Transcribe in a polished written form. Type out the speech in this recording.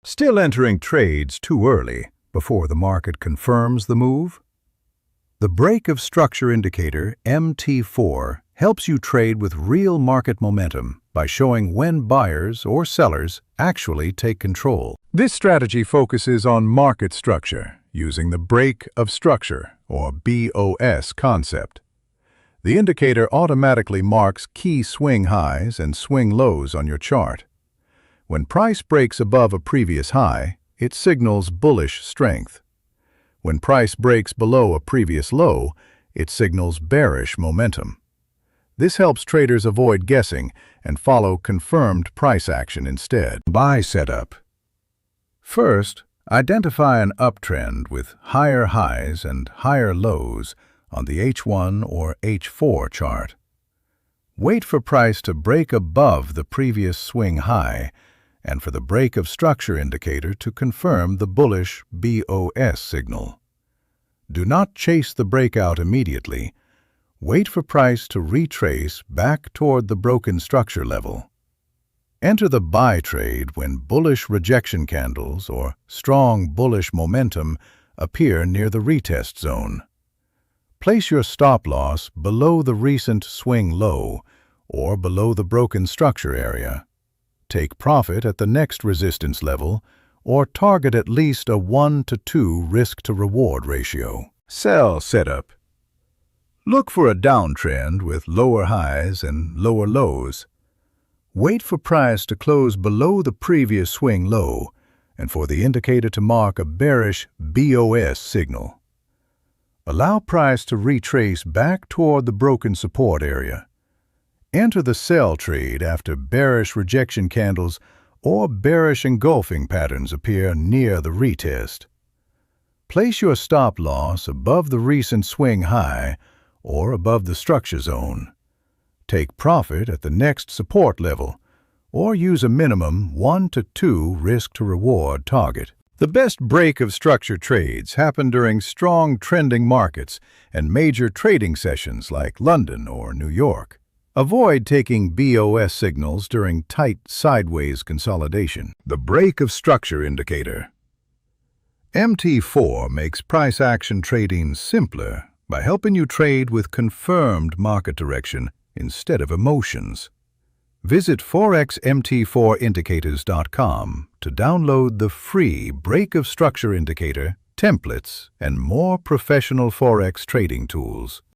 Still entering trades too early before the market confirms the move? The break of structure indicator MT4 helps you trade with real market momentum by showing when buyers or sellers actually take control. This strategy focuses on market structure using the break of structure or BOS concept. The indicator automatically marks key swing highs and swing lows on your chart. When price breaks above a previous high, it signals bullish strength. When price breaks below a previous low, it signals bearish momentum. This helps traders avoid guessing and follow confirmed price action instead. Buy setup. First, identify an uptrend with higher highs and higher lows on the H1 or H4 chart. Wait for price to break above the previous swing high and for the break of structure indicator to confirm the bullish BOS signal. Do not chase the breakout immediately. Wait for price to retrace back toward the broken structure level. Enter the buy trade when bullish rejection candles or strong bullish momentum appear near the retest zone. Place your stop loss below the recent swing low or below the broken structure area. Take profit at the next resistance level or target at least a 1 to 2 risk-to-reward ratio. Sell setup. Look for a downtrend with lower highs and lower lows. Wait for price to close below the previous swing low and for the indicator to mark a bearish BOS signal. Allow price to retrace back toward the broken support area. Enter the sell trade after bearish rejection candles or bearish engulfing patterns appear near the retest. Place your stop loss above the recent swing high or above the structure zone. Take profit at the next support level or use a minimum 1 to 2 risk-to-reward target. The best break of structure trades happen during strong trending markets and major trading sessions like London or New York. Avoid taking BOS signals during tight sideways consolidation. The break of structure indicator. MT4 makes price action trading simpler by helping you trade with confirmed market direction instead of emotions. Visit forexmt4indicators.com to download the free break of structure indicator, templates, and more professional Forex trading tools.